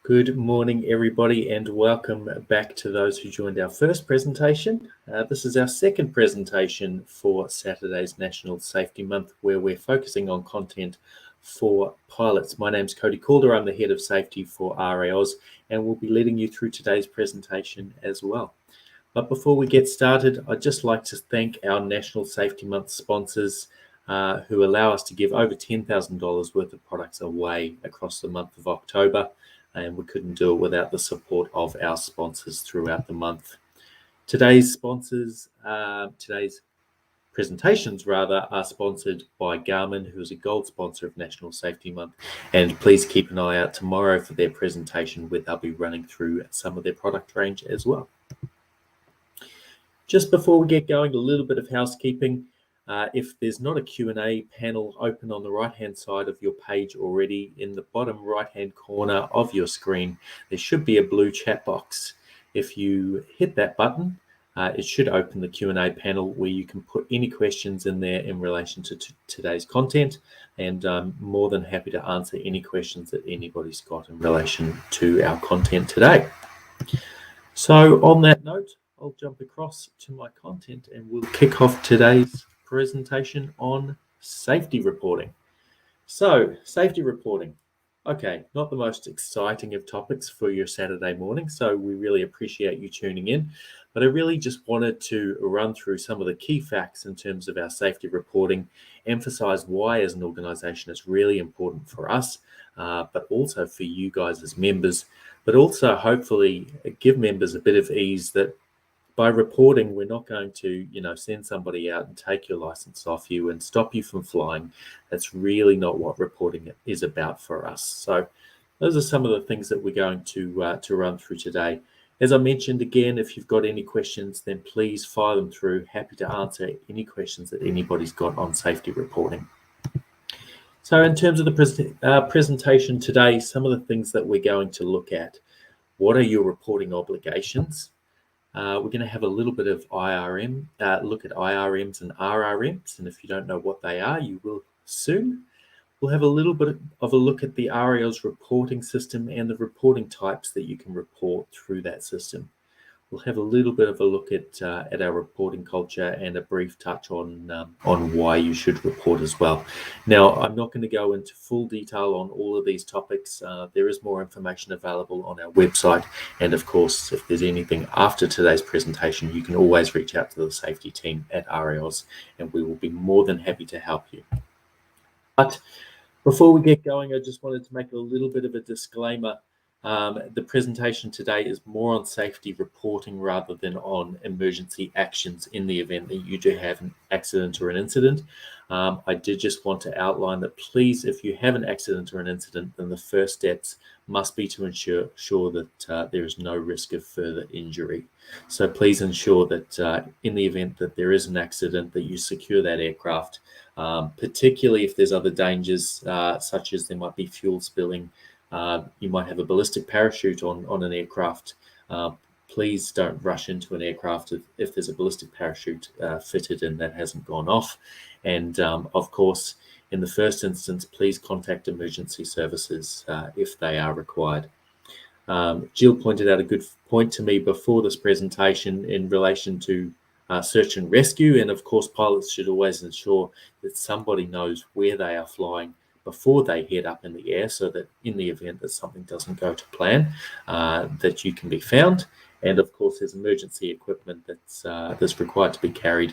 Good morning, everybody, and welcome back to those who joined our first presentation. This is our second presentation for Saturday's National Safety Month, where we're focusing on content for pilots. My name's Cody Calder. I'm the Head of Safety for RAAus, and we'll be leading you through today's presentation as well. But before we get started, I'd just like to thank our National Safety Month sponsors who allow us to give over $10,000 worth of products away across the month of October. And we couldn't do it without the support of our sponsors throughout the month. Today's presentations are sponsored by Garmin, who is a gold sponsor of National Safety Month. And please keep an eye out tomorrow for their presentation, where they'll be running through some of their product range as well. Just before we get going, a little bit of housekeeping. If there's not a Q&A panel open on the right-hand side of your page already, in the bottom right-hand corner of your screen, there should be a blue chat box. If you hit that button, it should open the Q&A panel where you can put any questions in there in relation to today's content, and I'm more than happy to answer any questions that anybody's got in relation to our content today. So on that note, I'll jump across to my content and we'll kick off today's presentation on safety reporting. So, safety reporting. Okay, not the most exciting of topics for your Saturday morning, so we really appreciate you tuning in. But I really just wanted to run through some of the key facts in terms of our safety reporting, emphasize why as an organization it's really important for us, but also for you guys as members, but also hopefully give members a bit of ease that by reporting, we're not going to, send somebody out and take your license off you and stop you from flying. That's really not what reporting is about for us. So those are some of the things that we're going to run through today. As I mentioned again, if you've got any questions, then please fire them through. Happy to answer any questions that anybody's got on safety reporting. So in terms of the presentation today, some of the things that we're going to look at. What are your reporting obligations? We're going to have a little bit of look at IRMs and RRMs, and if you don't know what they are, you will soon. We'll have a little bit of a look at the RAAus reporting system and the reporting types that you can report through that system. We'll have a little bit of a look at our reporting culture and a brief touch on why you should report as well. Now, I'm not going to go into full detail on all of these topics. There is more information available on our website. And of course, if there's anything after today's presentation, you can always reach out to the safety team at RAAus, and we will be more than happy to help you. But before we get going, I just wanted to make a little bit of a disclaimer. The presentation today is more on safety reporting rather than on emergency actions in the event that you do have an accident or an incident. I did just want to outline that please, if you have an accident or an incident, then the first steps must be to ensure that there is no risk of further injury. So please ensure that in the event that there is an accident, that you secure that aircraft, particularly if there's other dangers, such as there might be fuel spilling. You might have a ballistic parachute on an aircraft. Please don't rush into an aircraft if there's a ballistic parachute fitted and that hasn't gone off. And of course, in the first instance, please contact emergency services if they are required. Jill pointed out a good point to me before this presentation in relation to search and rescue. And of course, pilots should always ensure that somebody knows where they are flying before they head up in the air, so that in the event that something doesn't go to plan, that you can be found. And of course, there's emergency equipment that's required to be carried,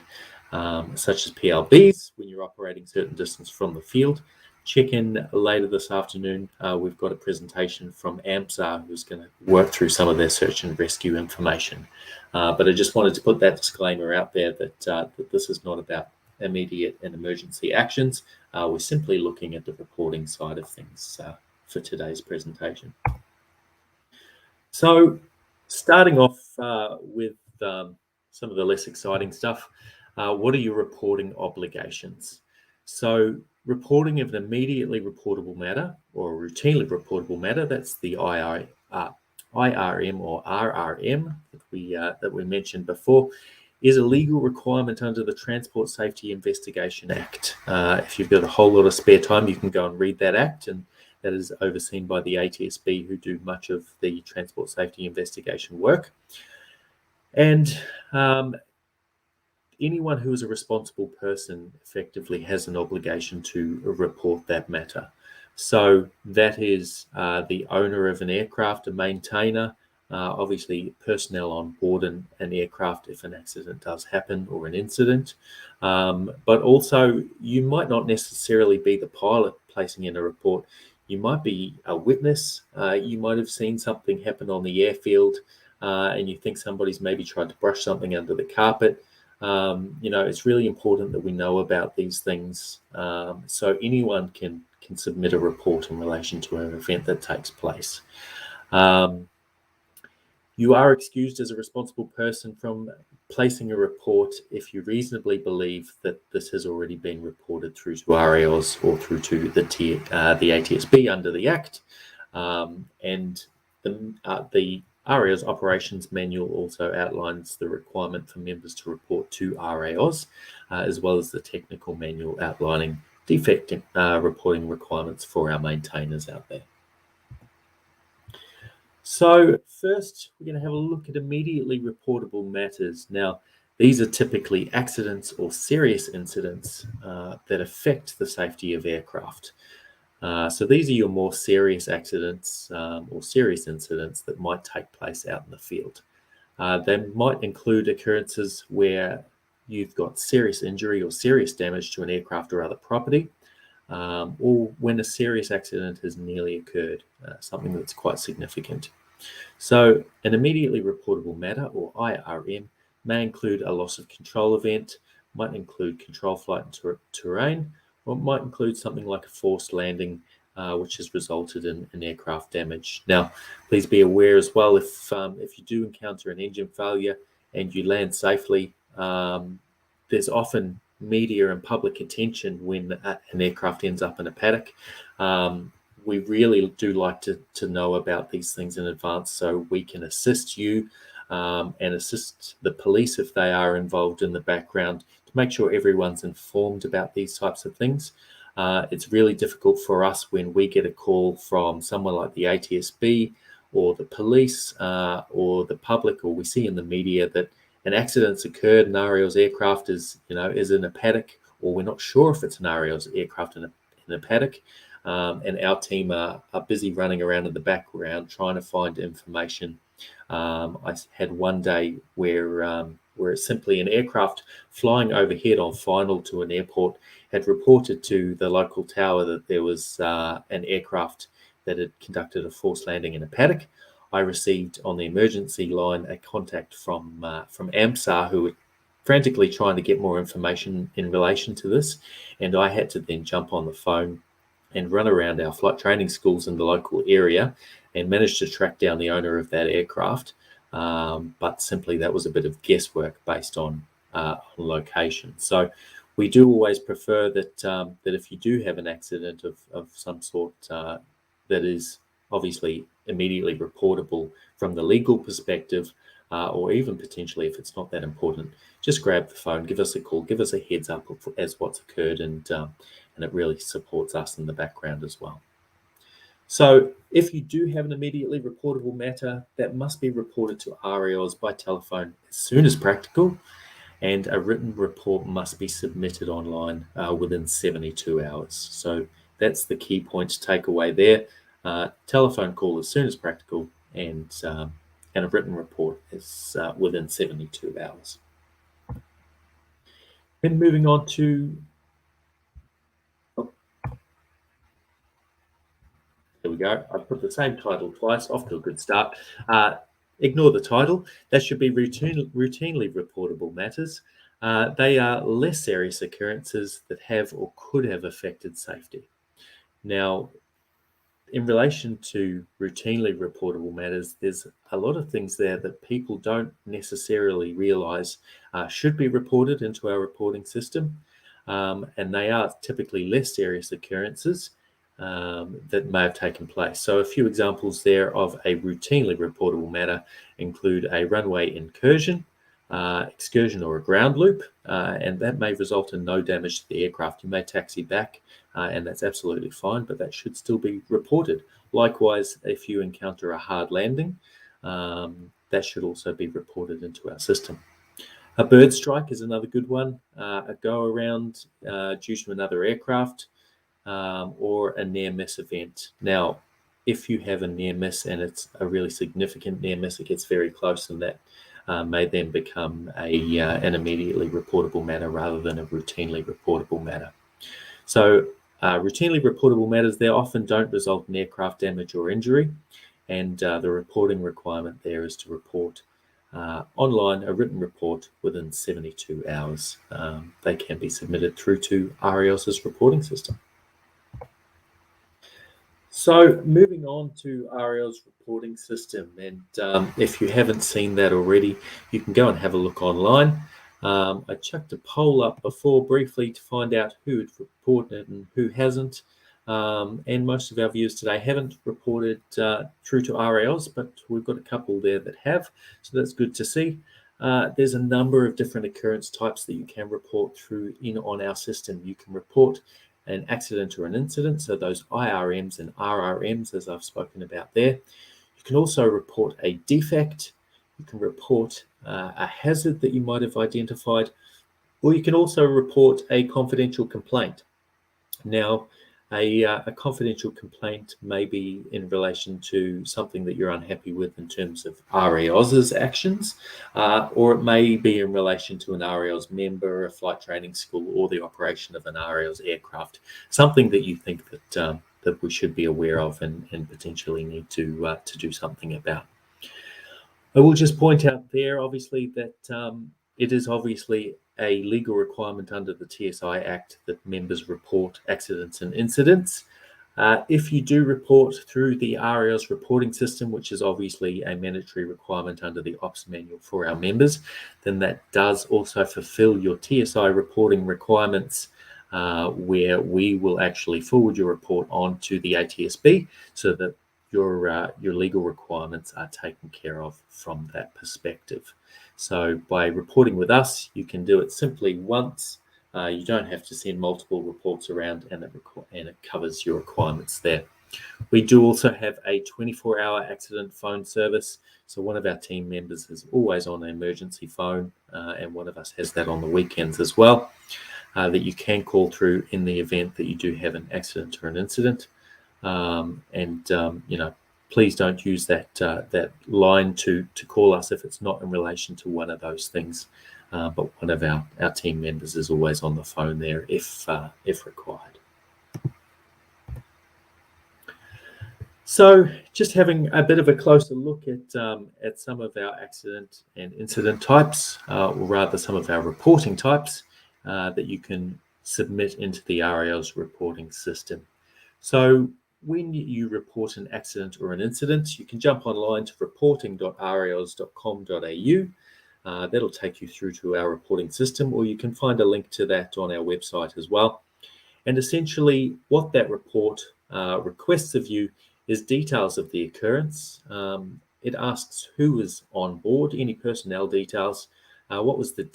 such as PLBs when you're operating certain distance from the field. Check in later this afternoon. We've got a presentation from AMSA who's going to work through some of their search and rescue information. But I just wanted to put that disclaimer out there that this is not about immediate and emergency actions. We're simply looking at the reporting side of things for today's presentation. So starting off with some of the less exciting stuff, what are your reporting obligations? So reporting of an immediately reportable matter or a routinely reportable matter, that's the IRM or RRM that we mentioned before, is a legal requirement under the Transport Safety Investigation Act. If you've got a whole lot of spare time, you can go and read that act, and that is overseen by the ATSB, who do much of the transport safety investigation work. And anyone who is a responsible person effectively has an obligation to report that matter. So that is the owner of an aircraft, a maintainer, obviously personnel on board an aircraft if an accident does happen or an incident. But also, you might not necessarily be the pilot placing in a report. You might be a witness. You might have seen something happen on the airfield, and you think somebody's maybe tried to brush something under the carpet. It's really important that we know about these things, so anyone can submit a report in relation to an event that takes place. You are excused as a responsible person from placing a report if you reasonably believe that this has already been reported through to RAOs or through to the ATSB under the Act. And the RAOs Operations Manual also outlines the requirement for members to report to RAOs, as well as the technical manual outlining defect reporting requirements for our maintainers out there. So first, we're going to have a look at immediately reportable matters. Now, these are typically accidents or serious incidents that affect the safety of aircraft. So these are your more serious accidents or serious incidents that might take place out in the field. They might include occurrences where you've got serious injury or serious damage to an aircraft or other property, or when a serious accident has nearly occurred, something that's quite significant. So an immediately reportable matter, or IRM, may include a loss of control event, might include control flight and terrain, or it might include something like a forced landing, which has resulted in aircraft damage. Now, please be aware as well, if you do encounter an engine failure and you land safely, there's often media and public attention when an aircraft ends up in a paddock. We really do like to know about these things in advance so we can assist you and assist the police if they are involved in the background to make sure everyone's informed about these types of things. It's really difficult for us when we get a call from someone like the ATSB or the police or the public, or we see in the media that an accident's occurred and RAO's aircraft is in a paddock, or we're not sure if it's an RAO's aircraft in a paddock. And our team are busy running around in the background trying to find information. I had one day where simply an aircraft flying overhead on final to an airport had reported to the local tower that there was an aircraft that had conducted a forced landing in a paddock. I received on the emergency line a contact from AMSAR, who were frantically trying to get more information in relation to this, and I had to then jump on the phone and run around our flight training schools in the local area and managed to track down the owner of that aircraft. But simply that was a bit of guesswork based on location. So we do always prefer that if you do have an accident of some sort that is obviously immediately reportable from the legal perspective, or even potentially if it's not that important, just grab the phone, give us a call, give us a heads up as what's occurred, and it really supports us in the background as well. So if you do have an immediately reportable matter, that must be reported to RAOs by telephone as soon as practical, and a written report must be submitted online within 72 hours. So that's the key point to take away there. Telephone call as soon as practical, and a written report is within 72 hours. Then moving on to there we go. I've put the same title twice, off to a good start. Ignore the title. That should be routinely reportable matters. They are less serious occurrences that have or could have affected safety. Now, in relation to routinely reportable matters, there's a lot of things there that people don't necessarily realise should be reported into our reporting system, and they are typically less serious occurrences that may have taken place. So a few examples there of a routinely reportable matter include a runway incursion, excursion or a ground loop, and that may result in no damage to the aircraft. You may taxi back and that's absolutely fine, but that should still be reported. Likewise, if you encounter a hard landing, that should also be reported into our system. A bird strike is another good one, a go around due to another aircraft, or a near miss event. Now, if you have a near miss and it's a really significant near miss, it gets very close, and that may then become an immediately reportable matter rather than a routinely reportable matter. So routinely reportable matters, they often don't result in aircraft damage or injury, and the reporting requirement there is to report online a written report within 72 hours. They can be submitted through to AREOS's reporting system. So moving on to AREO's reporting system, and if you haven't seen that already, you can go and have a look online. I chucked a poll up before briefly to find out who had reported and who hasn't, and most of our viewers today haven't reported through to AREOS, but we've got a couple there that have, so that's good to see. There's a number of different occurrence types that you can report through on our system. You can report an accident or an incident, so those IRMs and RRMs, as I've spoken about there. You can also report a defect. You can report a hazard that you might have identified, or you can also report a confidential complaint. Now, a confidential complaint may be in relation to something that you're unhappy with in terms of AREOS's actions, or it may be in relation to an AREOS member, a flight training school, or the operation of an AREOS aircraft, something that you think that we should be aware of and potentially need to do something about. I will just point out there, obviously, that it is obviously a legal requirement under the TSI Act that members report accidents and incidents. If you do report through the AREOS reporting system, which is obviously a mandatory requirement under the Ops Manual for our members, then that does also fulfill your TSI reporting requirements, where we will actually forward your report on to the ATSB so that your legal requirements are taken care of from that perspective. So by reporting with us, you can do it simply once. You don't have to send multiple reports around, and it covers your requirements there. We do also have a 24-hour accident phone service. So one of our team members is always on an emergency phone, and one of us has that on the weekends as well, that you can call through in the event that you do have an accident or an incident. Please don't use that line to call us if it's not in relation to one of those things. But one of our team members is always on the phone there if required. So just having a bit of a closer look at some of our accident and incident types, or rather some of our reporting types that you can submit into the AREOS reporting system. So when you report an accident or an incident, you can jump online to reporting.areos.com.au. That'll take you through to our reporting system, or you can find a link to that on our website as well. And essentially what that report requests of you is details of the occurrence. It asks who was on board, any personnel details, what was the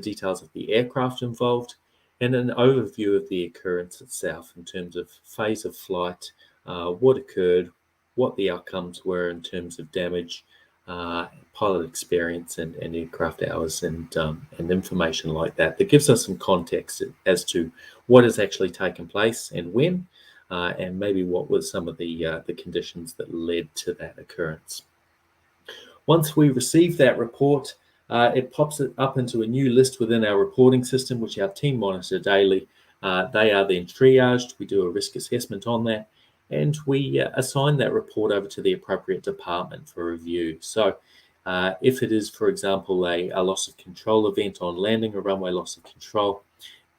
details of the aircraft involved, and an overview of the occurrence itself in terms of phase of flight, what occurred, what the outcomes were in terms of damage, pilot experience, and aircraft hours, and information like that. That gives us some context as to what has actually taken place and when, and maybe what were some of the conditions that led to that occurrence. Once we receive that report, it pops it up into a new list within our reporting system, which our team monitor daily. They are then triaged. We do a risk assessment on that, and we assign that report over to the appropriate department for review. So if it is, for example, a loss of control event on landing, a runway loss of control,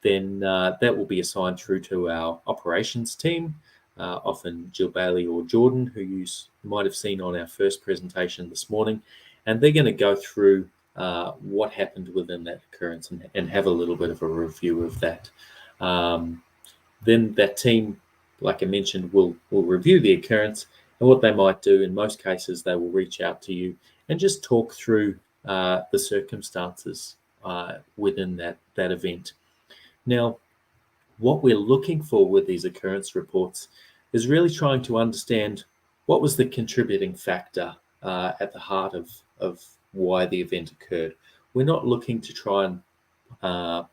then that will be assigned through to our operations team, often Jill Bailey or Jordan, who you might have seen on our first presentation this morning, and they're going to go through what happened within that occurrence and have a little bit of a review of that. Then that team, like I mentioned, will review the occurrence, and what they might do in most cases, they will reach out to you and just talk through the circumstances within that event. Now, What we're looking for with these occurrence reports is really trying to understand what was the contributing factor at the heart of why the event occurred. We're not looking to try and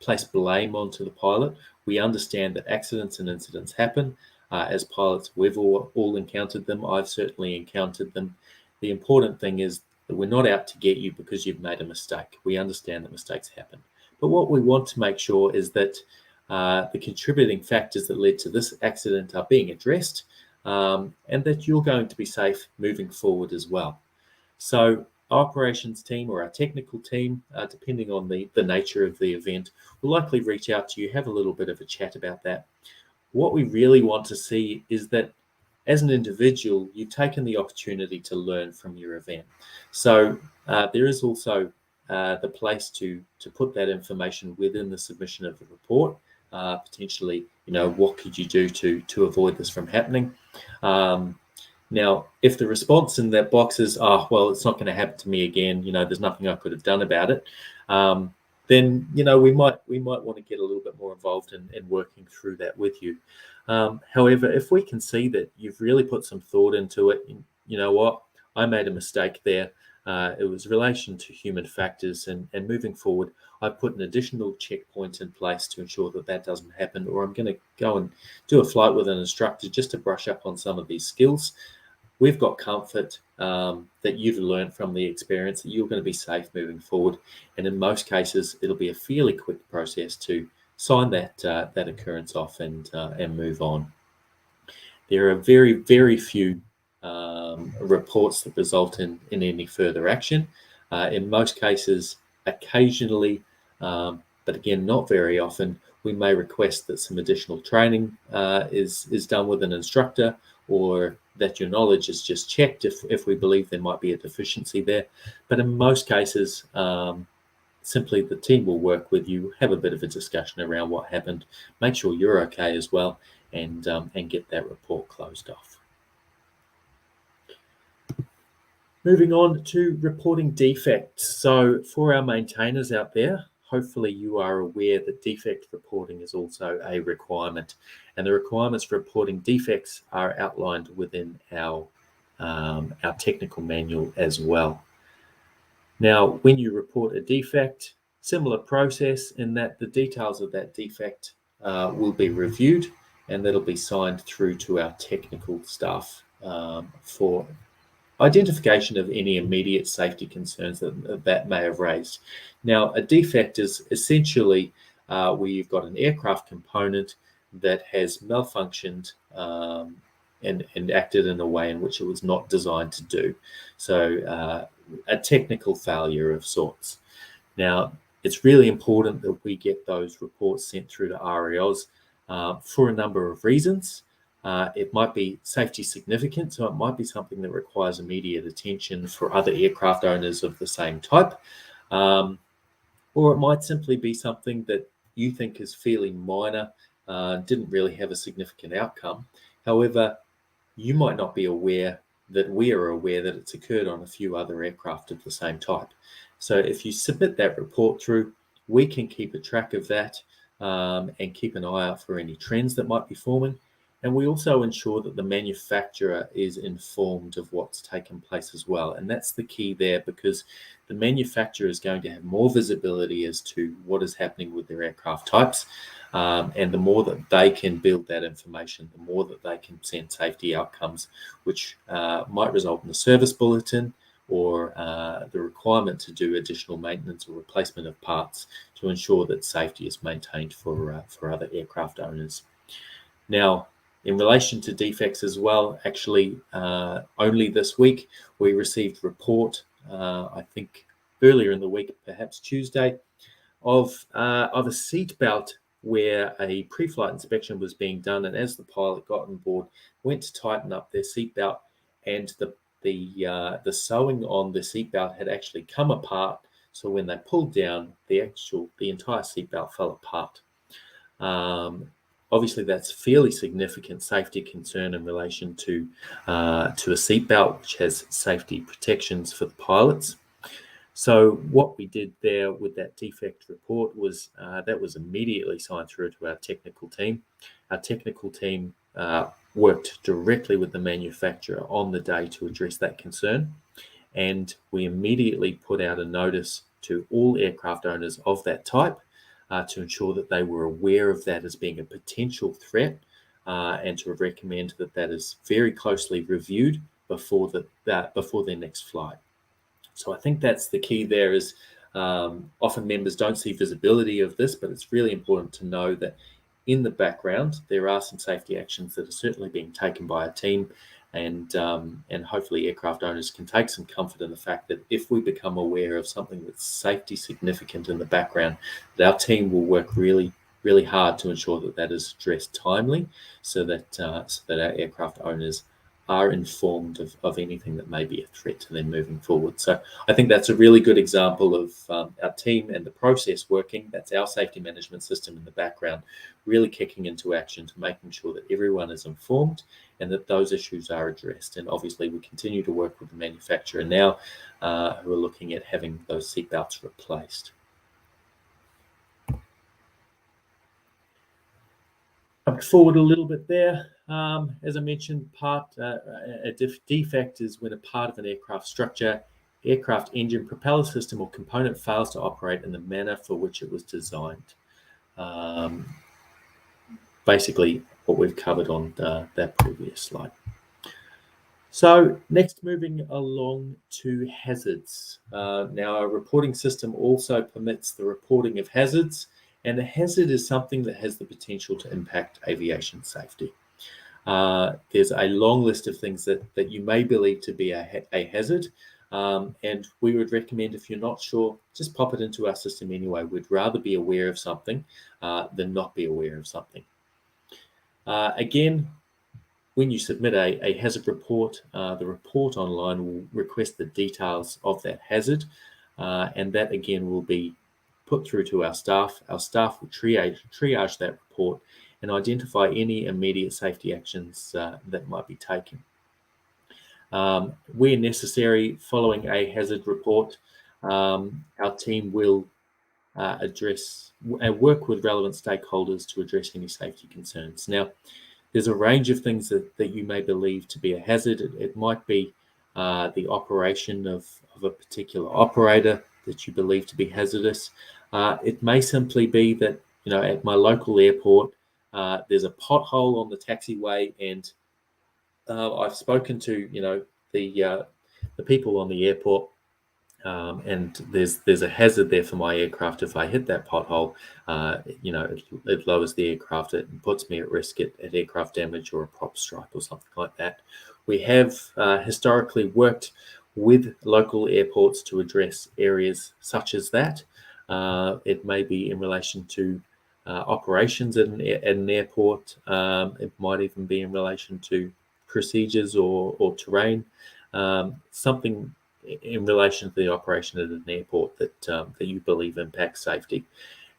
place blame onto the pilot. We understand that accidents and incidents happen. As pilots, we've all encountered them. I've certainly encountered them. The important thing is that we're not out to get you because you've made a mistake. We understand that mistakes happen. But what we want to make sure is that the contributing factors that led to this accident are being addressed, and that you're going to be safe moving forward as well. So our operations team or our technical team, depending on the nature of the event, will likely reach out to you, have a little bit of a chat about that. What we really want to see is that as an individual, you've taken the opportunity to learn from your event. So there is also the place to put that information within the submission of the report. Potentially, what could you do to avoid this from happening? Now, if the response in that box is, well, it's not going to happen to me again, there's nothing I could have done about it, then, we might want to get a little bit more involved in working through that with you. However, if we can see that you've really put some thought into it, you know what, I made a mistake there. It was relation to human factors, and moving forward, I've put an additional checkpoint in place to ensure that that doesn't happen, or I'm going to go and do a flight with an instructor just to brush up on some of these skills. We've got comfort that you've learned from the experience, that you're going to be safe moving forward. And in most cases, it'll be a fairly quick process to sign that occurrence off and move on. There are very, very few reports that result in any further action. In most cases, occasionally, but again, not very often, we may request that some additional training is done with an instructor, or that your knowledge is just checked if we believe there might be a deficiency there. But in most cases, simply the team will work with you, have a bit of a discussion around what happened, make sure you're okay as well, and get that report closed off. Moving on to reporting defects. So for our maintainers out there, hopefully you are aware that defect reporting is also a requirement, and the requirements for reporting defects are outlined within our technical manual as well. Now, when you report a defect, similar process in that the details of that defect will be reviewed, and that'll be signed through to our technical staff for identification of any immediate safety concerns that may have raised. Now, a defect is essentially where you've got an aircraft component that has malfunctioned and acted in a way in which it was not designed to do. So a technical failure of sorts. Now, it's really important that we get those reports sent through to REOs for a number of reasons. It might be safety significant, so it might be something that requires immediate attention for other aircraft owners of the same type, or it might simply be something that you think is fairly minor, didn't really have a significant outcome. However, you might not be aware that we are aware that it's occurred on a few other aircraft of the same type. So if you submit that report through, we can keep a track of that and keep an eye out for any trends that might be forming. And we also ensure that the manufacturer is informed of what's taken place as well. And that's the key there, because the manufacturer is going to have more visibility as to what is happening with their aircraft types. And the more that they can build that information, the more that they can send safety outcomes, which might result in a service bulletin or the requirement to do additional maintenance or replacement of parts to ensure that safety is maintained for other aircraft owners. Now, in relation to defects as well, actually, only this week we received report, I think earlier in the week, perhaps Tuesday, of a seatbelt where a pre-flight inspection was being done, and as the pilot got on board, went to tighten up their seatbelt, and the sewing on the seatbelt had actually come apart. So when they pulled down, the entire seatbelt fell apart. Obviously, that's fairly significant safety concern in relation to a seatbelt, which has safety protections for the pilots. So what we did there with that defect report was that was immediately signed through to our technical team. Our technical team worked directly with the manufacturer on the day to address that concern, and we immediately put out a notice to all aircraft owners of that type to ensure that they were aware of that as being a potential threat, and to recommend that that is very closely reviewed before their next flight. So I think that's the key there is often members don't see visibility of this, but it's really important to know that in the background, there are some safety actions that are certainly being taken by a team, and hopefully aircraft owners can take some comfort in the fact that if we become aware of something that's safety significant in the background, that our team will work really, really hard to ensure that that is addressed timely, so that our aircraft owners are informed of anything that may be a threat to them moving forward. So I think that's a really good example of our team and the process working. That's our safety management system in the background, really kicking into action to making sure that everyone is informed and that those issues are addressed. And obviously we continue to work with the manufacturer now who are looking at having those seatbelts replaced. Up forward a little bit there. As I mentioned, a defect is when a part of an aircraft structure, aircraft engine, propeller system, or component fails to operate in the manner for which it was designed. Basically, what we've covered on that previous slide. So next, moving along to hazards. Now, our reporting system also permits the reporting of hazards, and a hazard is something that has the potential to impact aviation safety. There's a long list of things that you may believe to be a hazard, and we would recommend, if you're not sure, just pop it into our system anyway. We'd rather be aware of something than not be aware of something. Again, when you submit a hazard report, the report online will request the details of that hazard, and that again will be put through to our staff. Our staff will triage that report and identify any immediate safety actions that might be taken. Where necessary, following a hazard report, our team will address and work with relevant stakeholders to address any safety concerns. Now, there's a range of things that you may believe to be a hazard. It might be the operation of a particular operator that you believe to be hazardous. It may simply be that, at my local airport, there's a pothole on the taxiway, and I've spoken to, the people on the airport, and there's a hazard there for my aircraft. If I hit that pothole, it lowers the aircraft, it puts me at risk at aircraft damage or a prop strike or something like that. We have historically worked with local airports to address areas such as that. It may be in relation to operations at an airport. It might even be in relation to procedures or terrain, something in relation to the operation at an airport that you believe impacts safety.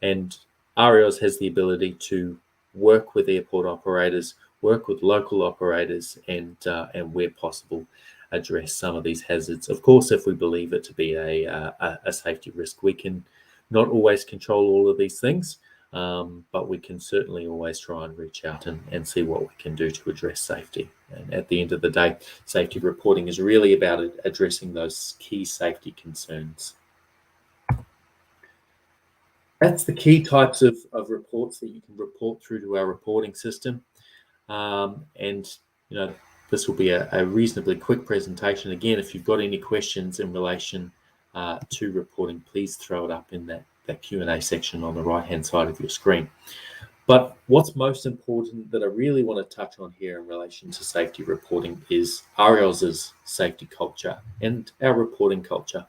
And REOS has the ability to work with airport operators, work with local operators, and where possible, address some of these hazards. Of course, if we believe it to be a safety risk, we can not always control all of these things, but we can certainly always try and reach out and see what we can do to address safety. And at the end of the day, safety reporting is really about addressing those key safety concerns. That's the key types of reports that you can report through to our reporting system. This will be a reasonably quick presentation. Again, if you've got any questions in relation to reporting, please throw it up in that Q&A section on the right-hand side of your screen. But what's most important that I really want to touch on here in relation to safety reporting is REOS's safety culture and our reporting culture.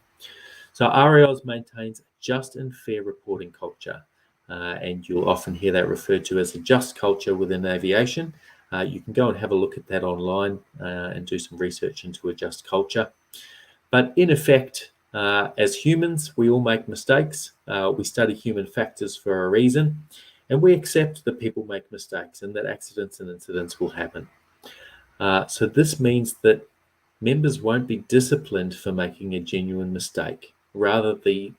So REOS maintains a just and fair reporting culture, and you'll often hear that referred to as a just culture within aviation. You can go and have a look at that online and do some research into a just culture. But in effect, as humans, we all make mistakes. We study human factors for a reason, and we accept that people make mistakes and that accidents and incidents will happen. So this means that members won't be disciplined for making a genuine mistake. Rather, the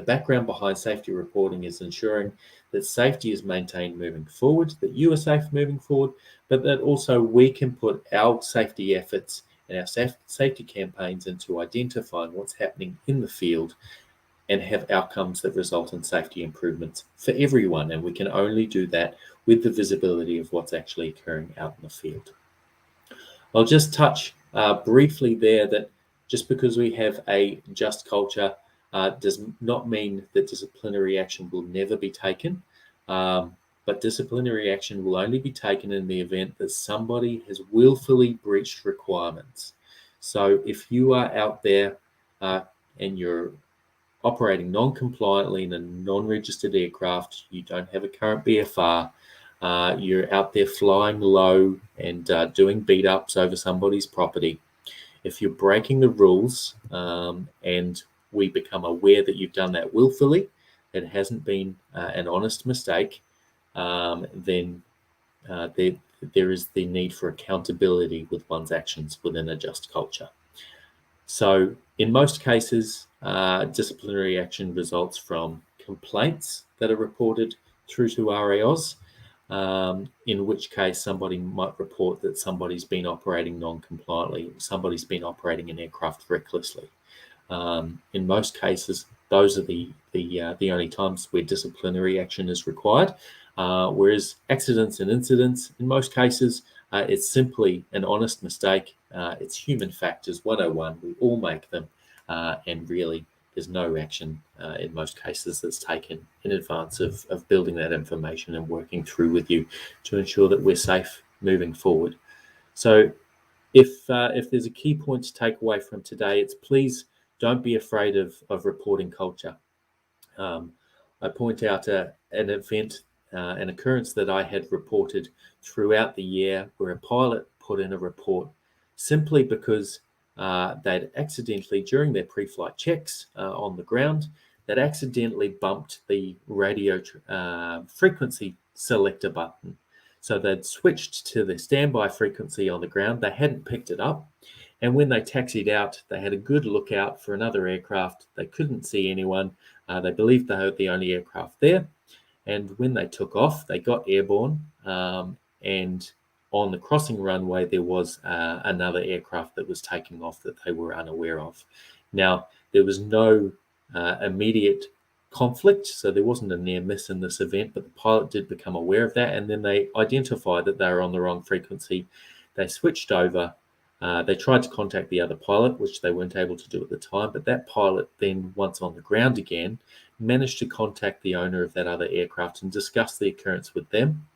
background behind safety reporting is ensuring that safety is maintained moving forward, that you are safe moving forward, but that also we can put our safety efforts and our safety campaigns into identifying what's happening in the field and have outcomes that result in safety improvements for everyone. And we can only do that with the visibility of what's actually occurring out in the field. I'll just touch briefly there that just because we have a just culture does not mean that disciplinary action will never be taken. But disciplinary action will only be taken in the event that somebody has willfully breached requirements. So if you are out there and you're operating non-compliantly in a non-registered aircraft, you don't have a current BFR, you're out there flying low and doing beat-ups over somebody's property, if you're breaking the rules and we become aware that you've done that willfully, it hasn't been an honest mistake, then there is the need for accountability with one's actions within a just culture. So in most cases, disciplinary action results from complaints that are reported through to RAOs, in which case somebody might report that somebody's been operating non-compliantly, somebody's been operating an aircraft recklessly. In most cases, those are the only times where disciplinary action is required, whereas accidents and incidents, in most cases, it's simply an honest mistake. It's human factors 101. We all make them, and really there's no action in most cases that's taken in advance of building that information and working through with you to ensure that we're safe moving forward. So if there's a key point to take away from today, it's please don't be afraid of reporting culture. I point out an event, an occurrence that I had reported throughout the year where a pilot put in a report simply because they'd accidentally, during their pre-flight checks on the ground, they'd accidentally bumped the radio frequency selector button. So they'd switched to the standby frequency on the ground. They hadn't picked it up. And when they taxied out, they had a good lookout for another aircraft. They couldn't see anyone. They believed they were the only aircraft there. And when they took off, they got airborne. And on the crossing runway, there was another aircraft that was taking off that they were unaware of. Now, there was no immediate conflict, so there wasn't a near miss in this event, but the pilot did become aware of that, and then they identified that they were on the wrong frequency. They switched over. They tried to contact the other pilot, which they weren't able to do at the time, but that pilot then, once on the ground again, managed to contact the owner of that other aircraft and discuss the occurrence with them.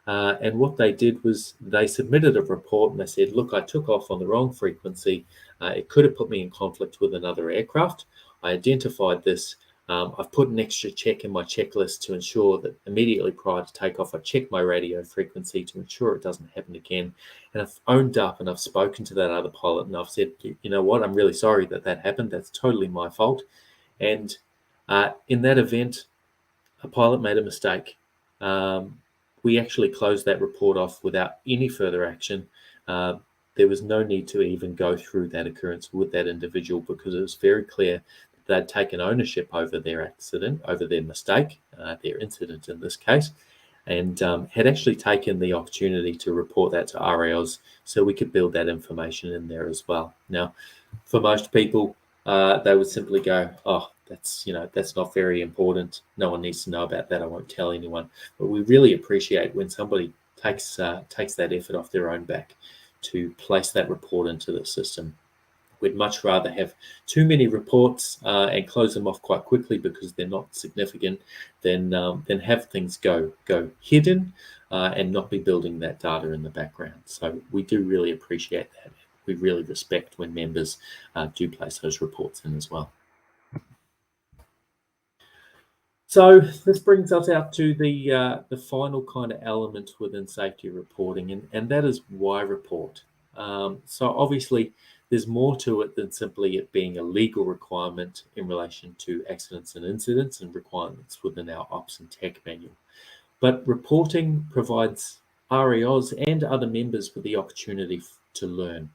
And what they did was they submitted a report and they said, look, I took off on the wrong frequency. It could have put me in conflict with another aircraft. I identified this. I've put an extra check in my checklist to ensure that immediately prior to takeoff, I check my radio frequency to ensure it doesn't happen again. And I've owned up and I've spoken to that other pilot and I've said, you know what, I'm really sorry that happened. That's totally my fault. And in that event, a pilot made a mistake. We actually closed that report off without any further action. There was no need to even go through that occurrence with that individual because it was very clear that they'd taken ownership over their accident, over their mistake, their incident in this case, and had actually taken the opportunity to report that to RAOs so we could build that information in there as well. Now, for most people, they would simply go, oh, that's not very important. No one needs to know about that. I won't tell anyone. But we really appreciate when somebody takes that effort off their own back to place that report into the system. We'd much rather have too many reports and close them off quite quickly because they're not significant than have things go hidden and not be building that data in the background. So we do really appreciate that. We really respect when members do place those reports in as well. So this brings us out to the final kind of element within safety reporting, and that is why report. So obviously, there's more to it than simply it being a legal requirement in relation to accidents and incidents and requirements within our ops and tech manual. But reporting provides RAOs and other members with the opportunity to learn.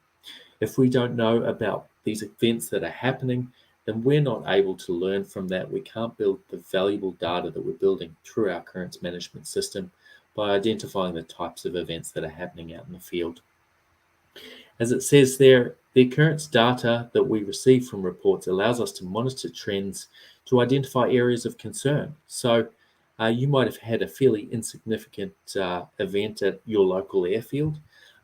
If we don't know about these events that are happening, then we're not able to learn from that. We can't build the valuable data that we're building through our occurrence management system by identifying the types of events that are happening out in the field. As it says there, the occurrence data that we receive from reports allows us to monitor trends to identify areas of concern. So you might have had a fairly insignificant event at your local airfield,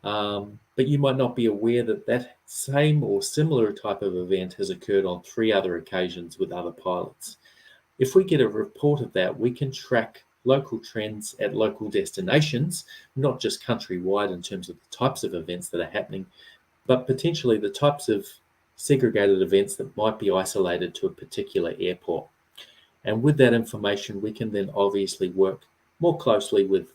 but you might not be aware that that same or similar type of event has occurred on 3 other occasions with other pilots. If we get a report of that, we can track local trends at local destinations, not just countrywide in terms of the types of events that are happening, but potentially the types of segregated events that might be isolated to a particular airport. And with that information, we can then obviously work more closely with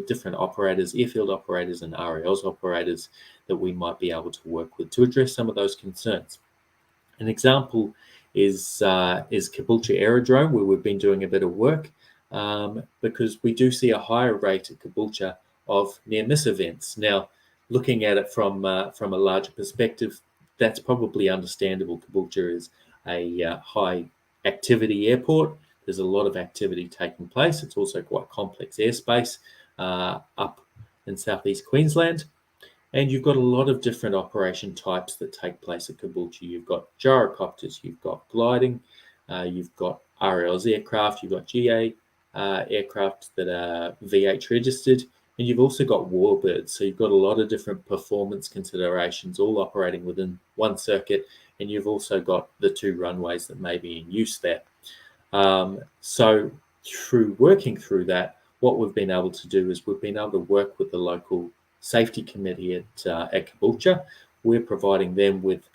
different operators, airfield operators and RALs operators that we might be able to work with to address some of those concerns. An example is Caboolture Aerodrome, where we've been doing a bit of work because we do see a higher rate at Caboolture of near-miss events. Now, looking at it from a larger perspective, that's probably understandable. Caboolture is a high activity airport. There's a lot of activity taking place. It's also quite complex airspace up in southeast Queensland. And you've got a lot of different operation types that take place at Caboolture. You've got gyrocopters, you've got gliding, you've got RALs aircraft, you've got GA aircraft that are VH registered, and you've also got warbirds. So you've got a lot of different performance considerations all operating within one circuit, and you've also got the 2 runways that may be in use there. So through working through that, what we've been able to do is we've been able to work with the local safety committee at Caboolture. We're providing them with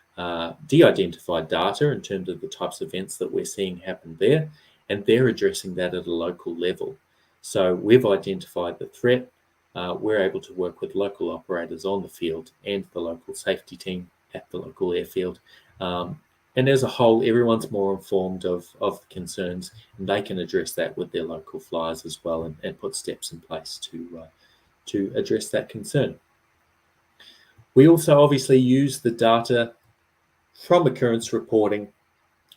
de-identified data in terms of the types of events that we're seeing happen there, and they're addressing that at a local level. So we've identified the threat. We're able to work with local operators on the field and the local safety team at the local airfield. And as a whole, everyone's more informed of the concerns, and they can address that with their local flyers as well and put steps in place to address that concern. We also obviously use the data from occurrence reporting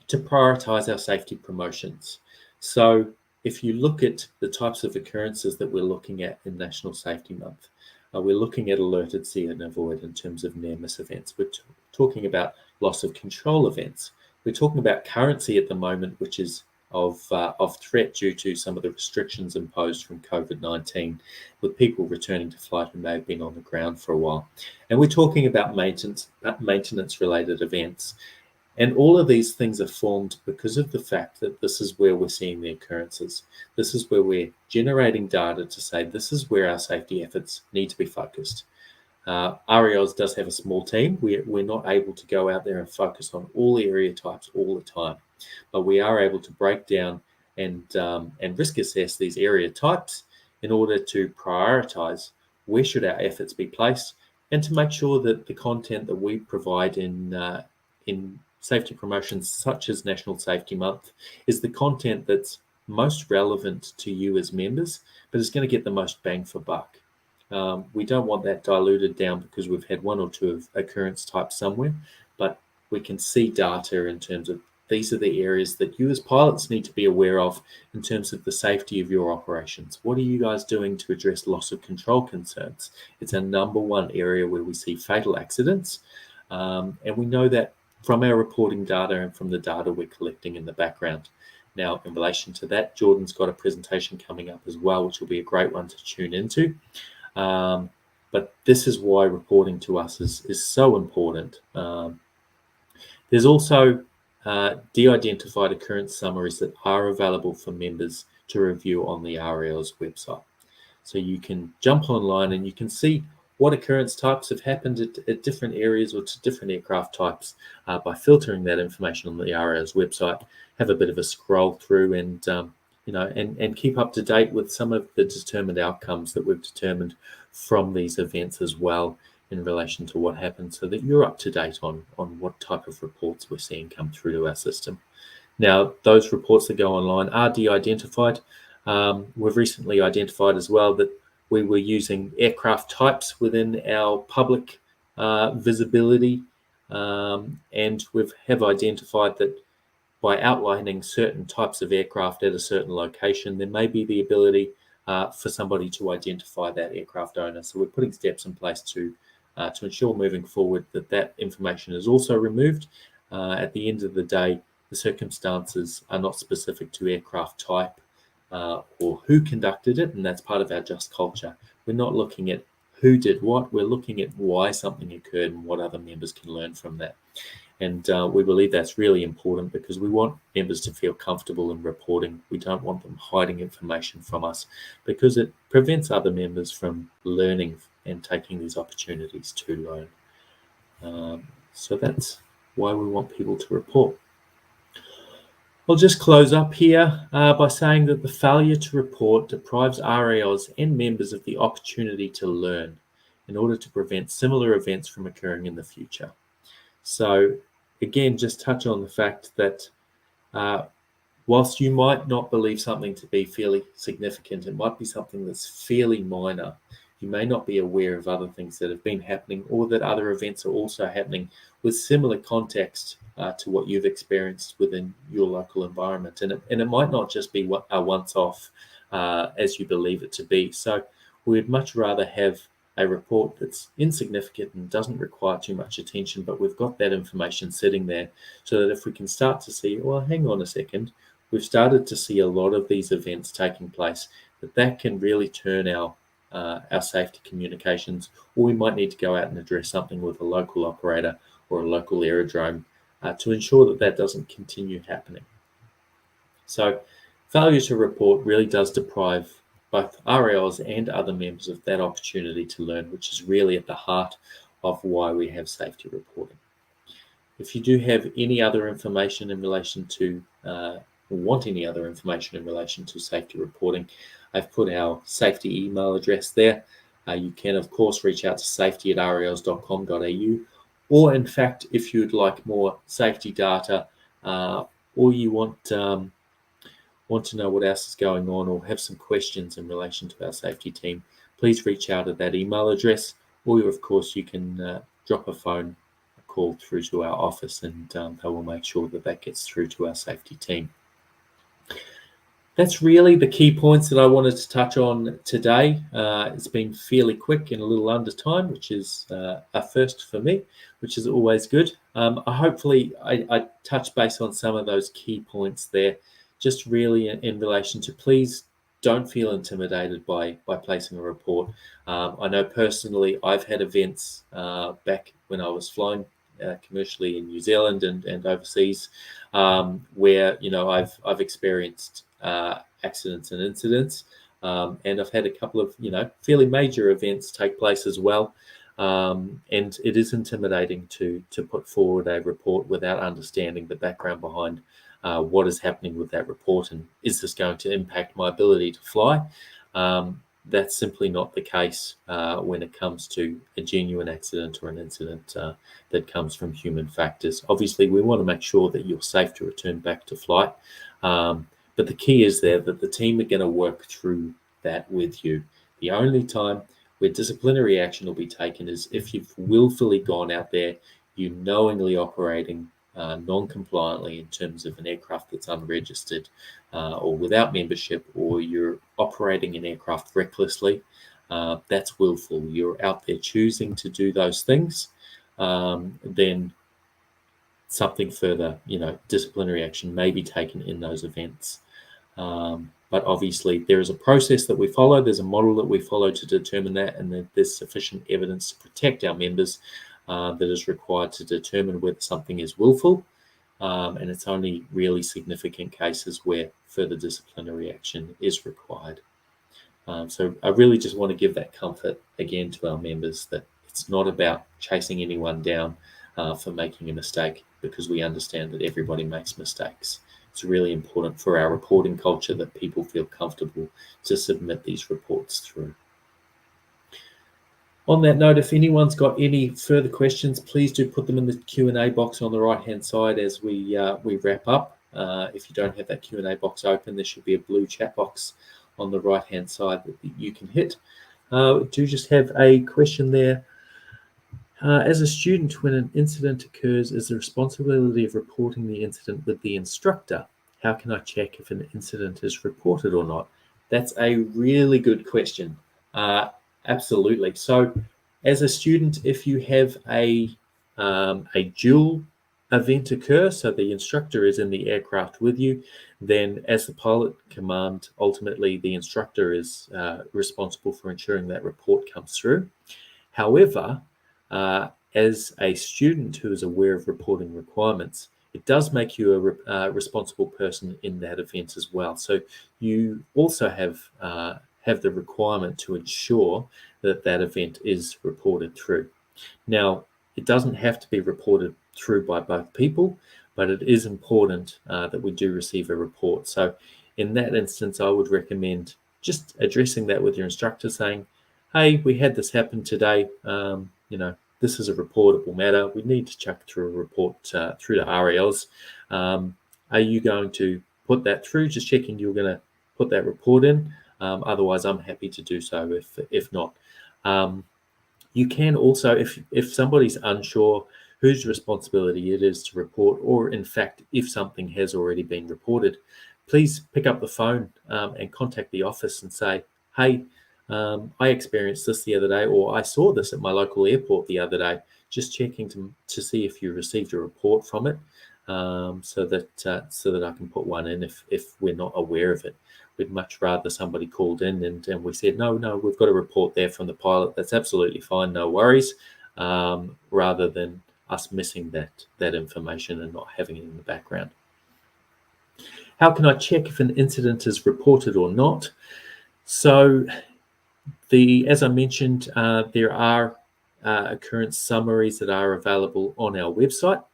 to prioritise our safety promotions. So if you look at the types of occurrences that we're looking at in National Safety Month, we're looking at alerted, see and avoid in terms of near-miss events. We're talking about loss of control events. We're talking about currency at the moment, which is of threat due to some of the restrictions imposed from COVID-19, with people returning to flight who may have been on the ground for a while. And we're talking about maintenance-related events. And all of these things are formed because of the fact that this is where we're seeing the occurrences. This is where we're generating data to say this is where our safety efforts need to be focused. RALs does have a small team. We're not able to go out there and focus on all area types all the time, but we are able to break down and risk assess these area types in order to prioritize where should our efforts be placed, and to make sure that the content that we provide in safety promotions such as National Safety Month is the content that's most relevant to you as members, but is going to get the most bang for buck. We don't want that diluted down because we've had 1 or 2 occurrence types somewhere, but we can see data in terms of these are the areas that you as pilots need to be aware of in terms of the safety of your operations. What are you guys doing to address loss of control concerns? It's a number 1 area where we see fatal accidents, and we know that from our reporting data and from the data we're collecting in the background. Now, in relation to that, Jordan's got a presentation coming up as well, which will be a great one to tune into. But this is why reporting to us is so important. There's also de-identified occurrence summaries that are available for members to review on the RAL's website. So you can jump online and you can see what occurrence types have happened at different areas or to different aircraft types by filtering that information on the RAL's website. Have a bit of a scroll through and keep up to date with some of the determined outcomes that we've determined from these events as well in relation to what happened, so that you're up to date on what type of reports we're seeing come through to our system. Now, those reports that go online are de-identified. We've recently identified as well that we were using aircraft types within our public visibility, and we have identified that by outlining certain types of aircraft at a certain location, there may be the ability for somebody to identify that aircraft owner. So we're putting steps in place to ensure moving forward that information is also removed. At the end of the day, the circumstances are not specific to aircraft type or who conducted it, and that's part of our just culture. We're not looking at who did what, we're looking at why something occurred and what other members can learn from that. And we believe that's really important because we want members to feel comfortable in reporting. We don't want them hiding information from us because it prevents other members from learning and taking these opportunities to learn. So that's why we want people to report. I'll just close up here by saying that the failure to report deprives RAOs and members of the opportunity to learn in order to prevent similar events from occurring in the future. So again, just touch on the fact that whilst you might not believe something to be fairly significant, it might be something that's fairly minor. You may not be aware of other things that have been happening or that other events are also happening with similar context to what you've experienced within your local environment. And it might not just be a once-off as you believe it to be. So we'd much rather have a report that's insignificant and doesn't require too much attention, but we've got that information sitting there so that if we can start to see, well, hang on a second, we've started to see a lot of these events taking place, that can really turn our safety communications, or we might need to go out and address something with a local operator or a local aerodrome to ensure that doesn't continue happening. So failure to report really does deprive both RAOs and other members of that opportunity to learn, which is really at the heart of why we have safety reporting. If you do have any other information in relation to, want any other information in relation to safety reporting, I've put our safety email address there. You can, of course, reach out to safety@raos.com.au, or in fact, if you'd like more safety data, or you want to know what else is going on or have some questions in relation to our safety team, please reach out at that email address, or of course you can drop a phone call through to our office and they will make sure that gets through to our safety team. That's really the key points that I wanted to touch on today. It's been fairly quick and a little under time, which is a first for me, which is always good. Hopefully I touched base on some of those key points there, just really in relation to please don't feel intimidated by placing a report. I know personally I've had events back when I was flying commercially in New Zealand and overseas where I've experienced accidents and incidents, and I've had a couple of fairly major events take place as well, and it is intimidating to put forward a report without understanding the background behind what is happening with that report, and is this going to impact my ability to fly? That's simply not the case when it comes to a genuine accident or an incident that comes from human factors. Obviously, we want to make sure that you're safe to return back to flight, but the key is there that the team are going to work through that with you. The only time where disciplinary action will be taken is if you've willfully gone out there, you knowingly operating non-compliantly in terms of an aircraft that's unregistered or without membership, or you're operating an aircraft recklessly. That's willful. You're out there choosing to do those things. Then something further, disciplinary action may be taken in those events. But obviously there is a process that we follow. There's a model that we follow to determine that, and that there's sufficient evidence to protect our members that is required to determine whether something is willful, and it's only really significant cases where further disciplinary action is required. So I really just want to give that comfort again to our members that it's not about chasing anyone down for making a mistake, because we understand that everybody makes mistakes. It's really important for our reporting culture that people feel comfortable to submit these reports through. On that note, if anyone's got any further questions, please do put them in the Q&A box on the right-hand side as we wrap up. If you don't have that Q&A box open, there should be a blue chat box on the right-hand side that you can hit. Do just have a question there As a student, when an incident occurs, is the responsibility of reporting the incident with the instructor. How can I check if an incident is reported or not? That's a really good question. Absolutely. So, as a student, if you have a dual event occur, so the instructor is in the aircraft with you, then as the pilot command, ultimately the instructor is responsible for ensuring that report comes through. However, as a student who is aware of reporting requirements, it does make you a responsible person in that event as well. So you also have the requirement to ensure that that event is reported through. Now, it doesn't have to be reported through by both people, but it is important that we do receive a report. So in that instance, I would recommend just addressing that with your instructor, saying, hey, we had this happen today. This is a reportable matter. We need to chuck through a report through the RALs. Are you going to put that through? Just checking you're going to put that report in. Otherwise, I'm happy to do so if not. You can also, if somebody's unsure whose responsibility it is to report, or in fact, if something has already been reported, please pick up the phone and contact the office and say, hey, I experienced this the other day, or I saw this at my local airport the other day. Just checking to see if you received a report from it, so that I can put one in if we're not aware of it. We'd much rather somebody called in and we said, no, we've got a report there from the pilot. That's absolutely fine, no worries, rather than us missing that information and not having it in the background. How can I check if an incident is reported or not? So as I mentioned, there are occurrence summaries that are available on our website.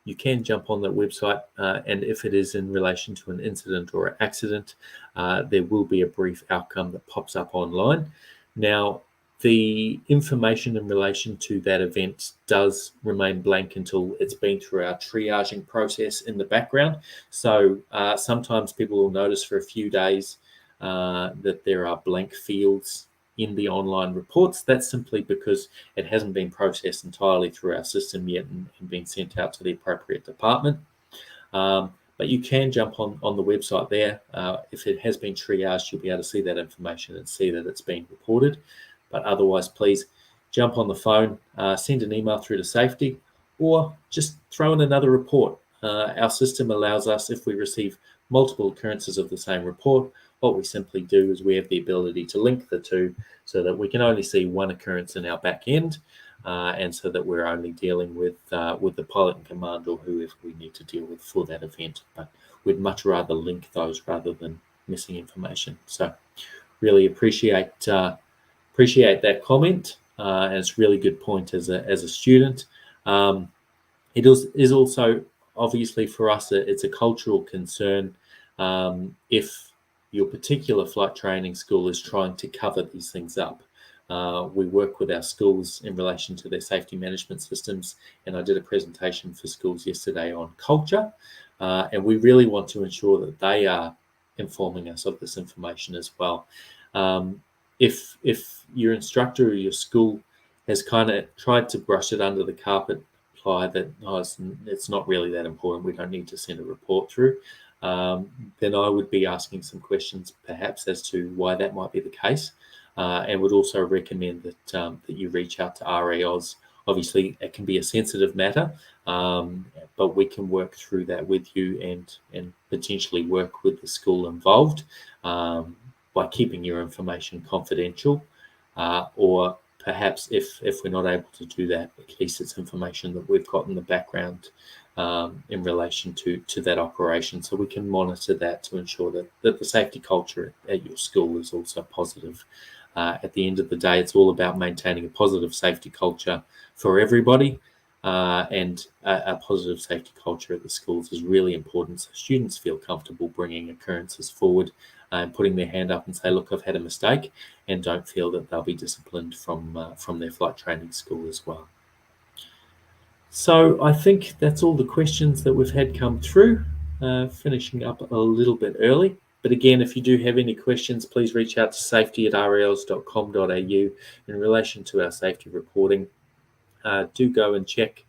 You can jump on that website, and if it is in relation to an incident or an accident, there will be a brief outcome that pops up online. Now, the information in relation to that event does remain blank until it's been through our triaging process in the background. So sometimes people will notice for a few days that there are blank fields in the online reports. That's simply because it hasn't been processed entirely through our system yet and been sent out to the appropriate department. But you can jump on the website there. If it has been triaged, you'll be able to see that information and see that it's been reported. But otherwise, please jump on the phone, send an email through to safety, or just throw in another report. Our system allows us, if we receive multiple occurrences of the same report, what we simply do is we have the ability to link the two so that we can only see one occurrence in our back end, and so that we're only dealing with the pilot in command or whoever we need to deal with for that event. But we'd much rather link those rather than missing information. So really appreciate that comment, and it's a really good point as a student. It is also obviously for us it's a cultural concern if your particular flight training school is trying to cover these things up. We work with our schools in relation to their safety management systems, and I did a presentation for schools yesterday on culture, and we really want to ensure that they are informing us of this information as well. If your instructor or your school has kind of tried to brush it under the carpet, imply that it's not really that important, we don't need to send a report through, then I would be asking some questions perhaps as to why that might be the case, and would also recommend that you reach out to RAOs. Obviously, it can be a sensitive matter, but we can work through that with you and potentially work with the school involved by keeping your information confidential, or perhaps if we're not able to do that, at least it's information that we've got in the background in relation to that operation, so we can monitor that to ensure that the safety culture at your school is also positive. At the end of the day, it's all about maintaining a positive safety culture for everybody, and a positive safety culture at the schools is really important, so students feel comfortable bringing occurrences forward and putting their hand up and say, look, I've had a mistake, and don't feel that they'll be disciplined from their flight training school as well. So I think that's all the questions that we've had come through, finishing up a little bit early. But again, if you do have any questions, please reach out to safety@rals.com.au in relation to our safety reporting. do go and check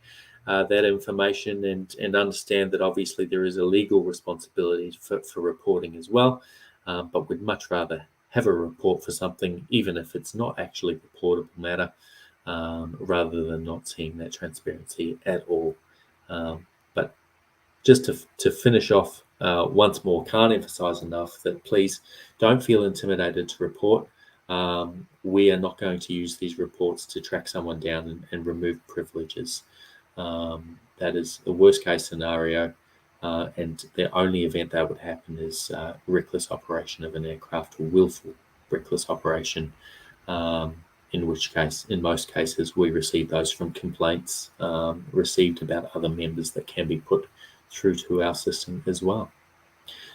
that information and understand that obviously there is a legal responsibility for reporting as well, but we'd much rather have a report for something, even if it's not actually reportable matter, rather than not seeing that transparency at all. But just to finish off once more, can't emphasize enough that please don't feel intimidated to report. We are not going to use these reports to track someone down and remove privileges. That is the worst case scenario, and the only event that would happen is reckless operation of an aircraft, or willful reckless operation, in which case, in most cases, we receive those from complaints received about other members that can be put through to our system as well.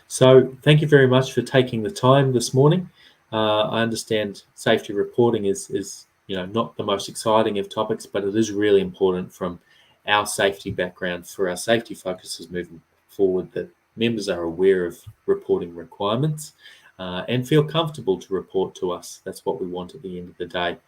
So thank you very much for taking the time this morning. I understand safety reporting is not the most exciting of topics, but it is really important from our safety background for our safety focuses moving forward, that members are aware of reporting requirements and feel comfortable to report to us. That's what we want at the end of the day.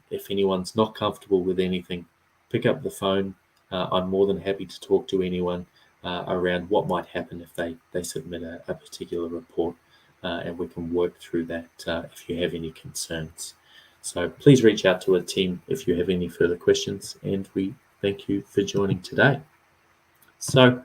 If anyone's not comfortable with anything, pick up the phone. I'm more than happy to talk to anyone around what might happen if they submit a particular report, and we can work through that if you have any concerns. So please reach out to a team if you have any further questions, and we thank you for joining today. So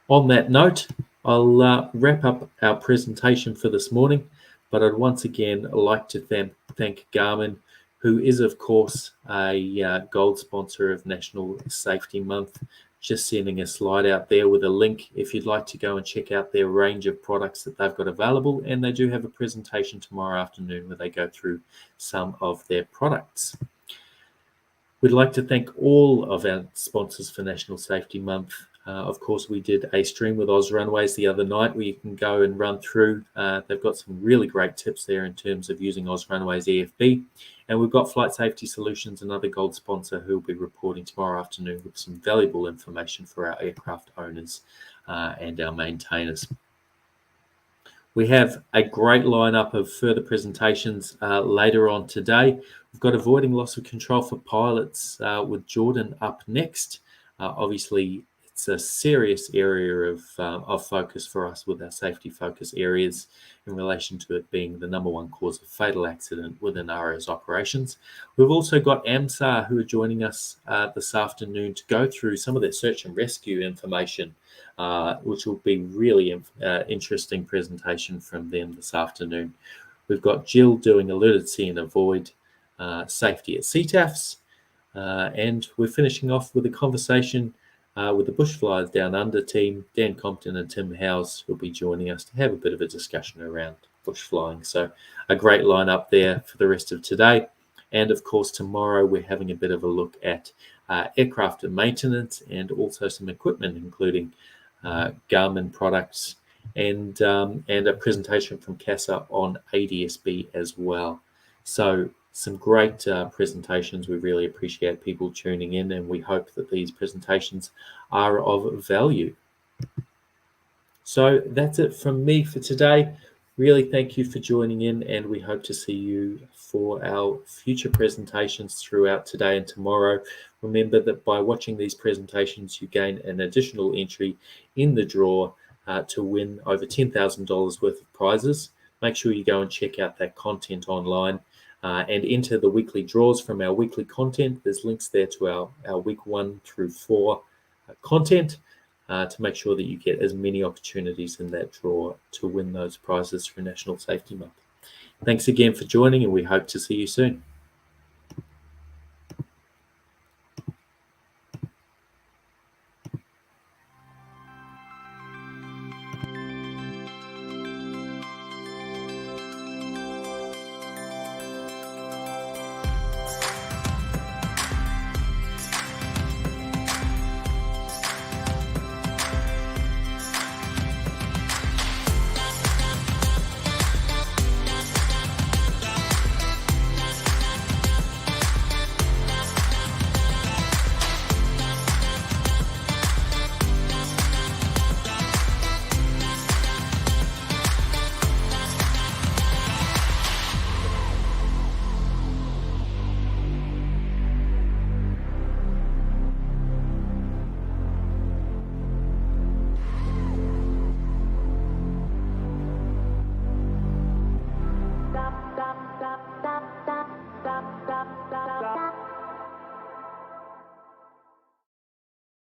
on that note, I'll wrap up our presentation for this morning, but I'd once again like to thank Garmin, who is, of course, a gold sponsor of National Safety Month. Just sending a slide out there with a link if you'd like to go and check out their range of products that they've got available. And they do have a presentation tomorrow afternoon where they go through some of their products. We'd like to thank all of our sponsors for National Safety Month. Of course, we did a stream with OzRunways the other night where you can go and run through. They've got some really great tips there in terms of using OzRunways EFB. And we've got Flight Safety Solutions, another gold sponsor, who will be reporting tomorrow afternoon with some valuable information for our aircraft owners and our maintainers. We have a great lineup of further presentations later on today. We've got Avoiding Loss of Control for Pilots with Jordan up next. Obviously, it's a serious area of focus for us with our safety focus areas in relation to it being the number one cause of fatal accident within RA's operations. We've also got AMSAR who are joining us this afternoon to go through some of their search and rescue information, which will be really interesting presentation from them this afternoon. We've got Jill doing Alerted See and Avoid Safety at CTAFs, and we're finishing off with a conversation with the Bushflyers Down Under team, Dan Compton and Tim Howes, who'll be joining us to have a bit of a discussion around bush flying. So a great lineup there for the rest of today. And of course, tomorrow we're having a bit of a look at aircraft and maintenance, and also some equipment, including Garmin products and a presentation from CASA on ADSB as well. So some great presentations. We really appreciate people tuning in, and we hope that these presentations are of value. So that's it from me for today. Really thank you for joining in, and we hope to see you for our future presentations throughout today and tomorrow. Remember that by watching these presentations, you gain an additional entry in the draw to win over $10,000 worth of prizes. Make sure you go and check out that content online. And enter the weekly draws from our weekly content. There's links there to our week 1 through 4 content to make sure that you get as many opportunities in that draw to win those prizes for National Safety Month. Thanks again for joining, and we hope to see you soon.